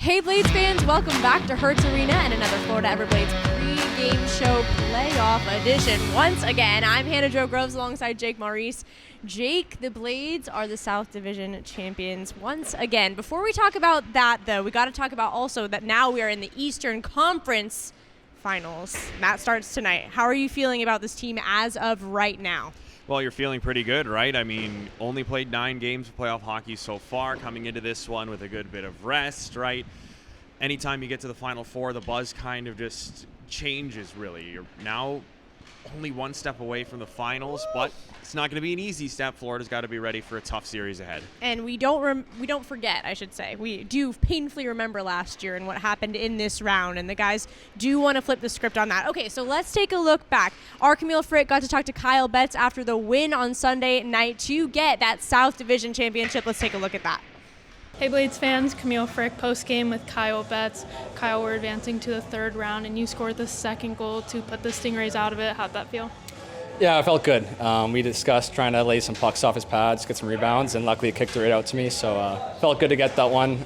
Hey Blades fans, welcome back to Hertz Arena and another Florida Everblades Pregame Show playoff edition. Once again, I'm Hannah Jo Groves alongside Jake Maurice. Jake, the Blades are the South Division champions once again. Before we talk about that, though, we got to talk about also that now we are in the Eastern Conference Finals. That starts tonight. How are you feeling about this team as of right now? Well, you're feeling pretty good, right? I mean, only played 9 games of playoff hockey so far, coming into this one with a good bit of rest, right? Anytime you get to the Final Four, the buzz kind of just changes, really. You're now only one step away from the finals, but it's not going to be an easy step. Florida's got to be ready for a tough series ahead. And we don't forget, I should say. We do painfully remember last year and what happened in this round, and the guys do want to flip the script on that. Okay, so let's take a look back. Our Camille Frick got to talk to Kyle Betts after the win on Sunday night to get that South Division championship. Let's take a look at that. Hey Blades fans, Camille Frick post-game with Kyle Betts. Kyle, we're advancing to the third round, and you scored the second goal to put the Stingrays out of it. How'd that feel? Yeah, it felt good. We discussed trying to lay some pucks off his pads, get some rebounds, and luckily it kicked it right out to me. So felt good to get that one.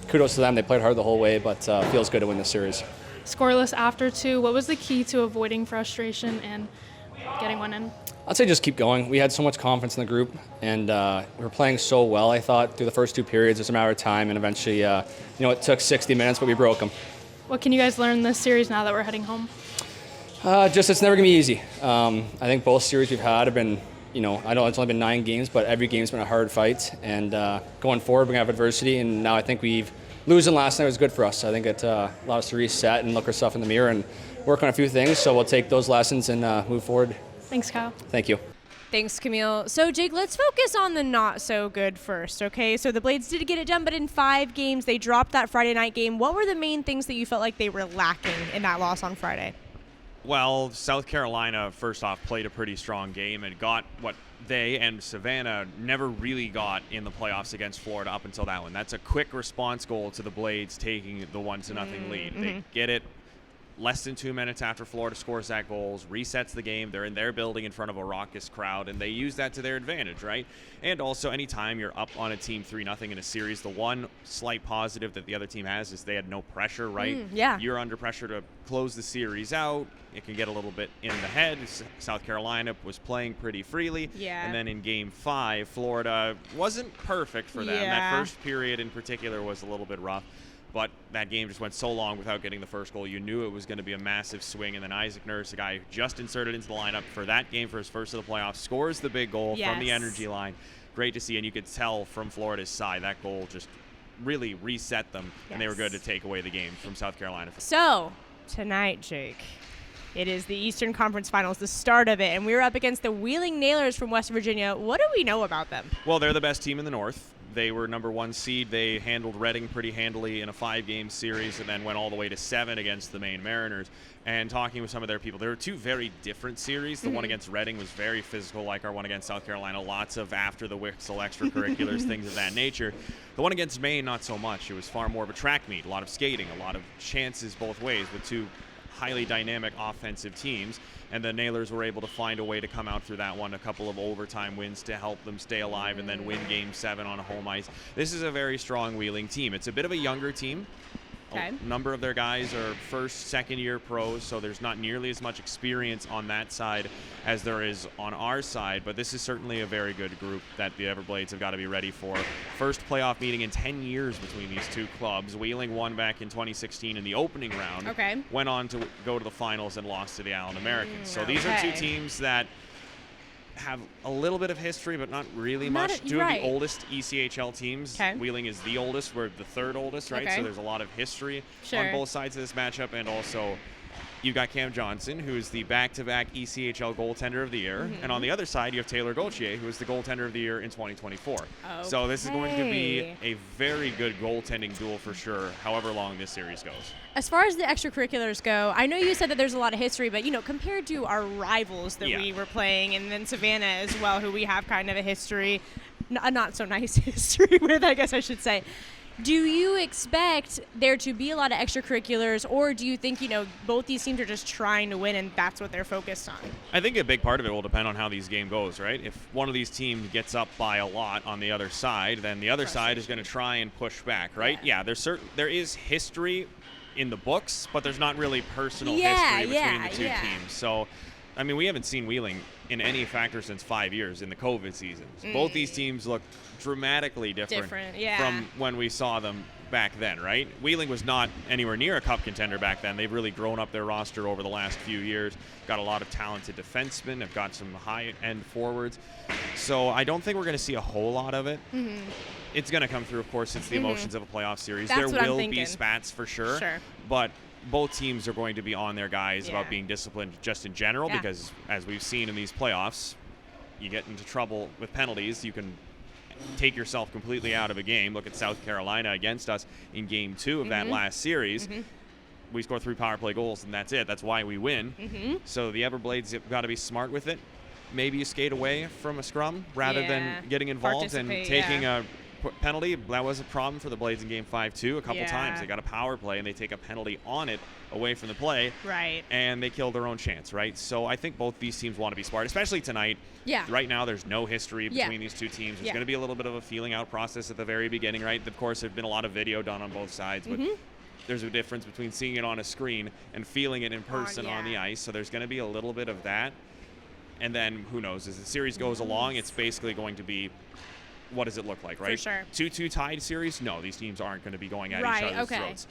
Kudos to them. They played hard the whole way, but feels good to win this series. Scoreless after 2. What was the key to avoiding frustration and getting one in? I'd say just keep going. We had so much confidence in the group, and we were playing so well, I thought, through the first 2 periods. It's a matter of time, and eventually, it took 60 minutes, but we broke them. What can you guys learn this series now that we're heading home? Just it's never going to be easy. I think both series we've had have been, I know it's only been 9 games, but every game's been a hard fight. And going forward, we're going to have adversity, and now I think losing last night was good for us. I think it allowed us to reset and look ourselves in the mirror and work on a few things. So we'll take those lessons and move forward. Thanks, Kyle. Thank you. Thanks, Camille. So, Jake, let's focus on the not so good first, okay? So the Blades did get it done, but in 5 games, they dropped that Friday night game. What were the main things that you felt like they were lacking in that loss on Friday? Well, South Carolina, first off, played a pretty strong game and got what they and Savannah never really got in the playoffs against Florida up until that one. That's a quick response goal to the Blades taking the 1-0 lead. They get it less than 2 minutes after Florida scores that goal, resets the game. They're in their building in front of a raucous crowd, and they use that to their advantage, right? And also, anytime you're up on a team 3-0 in a series, the one slight positive that the other team has is they had no pressure, right? Yeah. You're under pressure to close the series out. It can get a little bit in the head. South Carolina was playing pretty freely. Yeah. And then in Game 5, Florida wasn't perfect for them. Yeah. That first period in particular was a little bit rough. But that game just went so long without getting the first goal. You knew it was going to be a massive swing. And then Isaac Nurse, the guy who just inserted into the lineup for that game for his first of the playoffs, scores the big goal from the energy line. Great to see. And you could tell from Florida's side that goal just really reset them. Yes. And they were good to take away the game from South Carolina. So, tonight, Jake, it is the Eastern Conference Finals, the start of it. And we're up against the Wheeling Nailers from West Virginia. What do we know about them? Well, they're the best team in the North. They were number 1 seed. They handled Reading pretty handily in a 5-game series and then went all the way to 7 against the Maine Mariners. And talking with some of their people, there were 2 very different series. The one against Reading was very physical, like our one against South Carolina. Lots of after the whistle extracurriculars, things of that nature. The one against Maine, not so much. It was far more of a track meet, a lot of skating, a lot of chances both ways with 2 highly dynamic offensive teams, and the Nailers were able to find a way to come out through that one, a couple of overtime wins to help them stay alive and then win Game 7 on a home ice. This is a very strong Wheeling team. It's a bit of a younger team. Okay. A number of their guys are first, second-year pros, so there's not nearly as much experience on that side as there is on our side, but this is certainly a very good group that the Everblades have got to be ready for. First playoff meeting in 10 years between these 2 clubs. Wheeling won back in 2016 in the opening round. Okay. Went on to go to the finals and lost to the Allen Americans. So these are 2 teams that have a little bit of history, but not really much. 2 of the oldest ECHL teams. Wheeling is the oldest. We're the 3rd oldest, right? So there's a lot of history on both sides of this matchup. And also, you've got Cam Johnson, who is the back-to-back ECHL goaltender of the year. And on the other side, you have Taylor Gauthier, who is the goaltender of the year in 2024. Okay. So this is going to be a very good goaltending duel for sure, however long this series goes. As far as the extracurriculars go, I know you said that there's a lot of history, but, compared to our rivals that we were playing, and then Savannah as well, who we have kind of a history, a not so nice history with, I guess I should say. Do you expect there to be a lot of extracurriculars, or do you think, both these teams are just trying to win and that's what they're focused on? I think a big part of it will depend on how these game goes, right? If one of these teams gets up by a lot on the other side, then the other side is going to try and push back, right? Yeah, there is history in the books, but there's not really personal history between the two teams. So, I mean, we haven't seen Wheeling in any factor since 5 years in the COVID seasons. Both these teams look dramatically different from when we saw them back then, right? Wheeling was not anywhere near a cup contender back then. They've really grown up their roster over the last few years, got a lot of talented defensemen, have got some high-end forwards. So I don't think we're going to see a whole lot of it. It's going to come through, of course. It's the emotions of a playoff series. That's there what I'm will thinking. be spats for sure. But both teams are going to be on their guys about being disciplined just in general because, as we've seen in these playoffs, you get into trouble with penalties. You can take yourself completely out of a game. Look at South Carolina against us in Game 2 of that last series. We score 3 power play goals, and that's it. That's why we win. So the Everblades have got to be smart with it. Maybe you skate away from a scrum rather than getting involved and taking a penalty. That was a problem for the Blades in Game 5 too. A couple times they got a power play and they take a penalty on it away from the play, and they kill their own chance, right? So I think both these teams want to be smart, especially tonight. Right now there's no history between these two teams. There's going to be a little bit of a feeling out process at the very beginning, right? Of course, there's been a lot of video done on both sides, but there's a difference between seeing it on a screen and feeling it in person on the ice. So there's going to be a little bit of that. And then who knows, as the series goes along, it's basically going to be, what does it look like, right? For sure. 2-2 tied series? No, these teams aren't going to be going at each other's throats.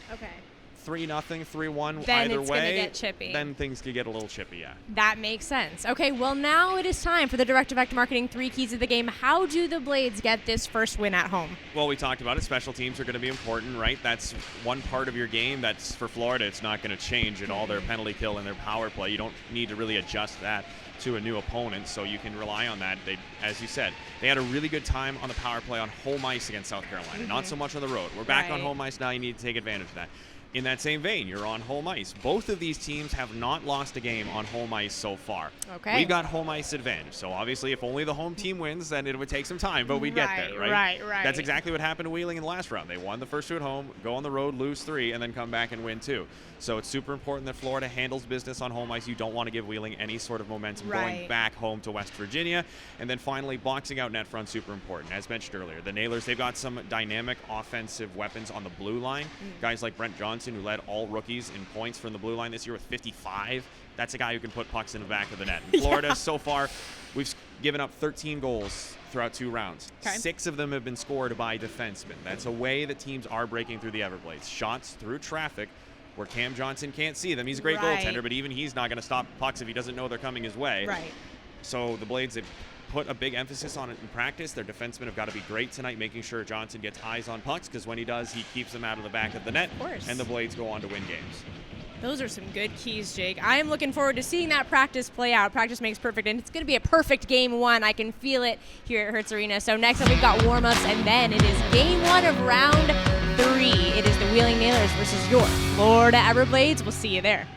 3-0, 3-1, then either it's way, gonna get chippy. Then things could get a little chippy, That makes sense. Okay, well, now it is time for the Direct Effect Marketing 3 keys of the game. How do the Blades get this first win at home? Well, we talked about it. Special teams are going to be important, right? That's one part of your game. That's for Florida. It's not going to change at all. Their penalty kill and their power play. You don't need to really adjust that to a new opponent, so you can rely on that. They, as you said, they had a really good time on the power play on home ice against South Carolina, not so much on the road. We're back on home ice now. You need to take advantage of that. In that same vein, you're on home ice. Both of these teams have not lost a game on home ice so far. We've got home ice advantage. So obviously, if only the home team wins, then it would take some time, but we'd get there, right? That's exactly what happened to Wheeling in the last round. They won the first 2 at home, go on the road, lose 3, and then come back and win 2. So it's super important that Florida handles business on home ice. You don't want to give Wheeling any sort of momentum going back home to West Virginia. And then finally, boxing out net front, super important. As mentioned earlier, the Nailers, they've got some dynamic offensive weapons on the blue line. Guys like Brent Johnson, who led all rookies in points from the blue line this year with 55. That's a guy who can put pucks in the back of the net. In Florida, so far, we've given up 13 goals throughout 2 rounds. 6 of them have been scored by defensemen. That's a way that teams are breaking through the Everblades. Shots through traffic where Cam Johnson can't see them. He's a great goaltender, but even he's not going to stop pucks if he doesn't know they're coming his way. So the Blades have put a big emphasis on it in practice. Their defensemen have got to be great tonight, making sure Johnson gets eyes on pucks, because when he does, he keeps them out of the back of the net, and the Blades go on to win games. Those are some good keys, Jake. I am looking forward to seeing that practice play out. Practice makes perfect, and it's going to be a perfect Game 1. I can feel it here at Hertz Arena. So next up, we've got warm-ups, and then it is Game 1 of Round 3. It is the Wheeling Nailers versus your Florida Everblades. We'll see you there.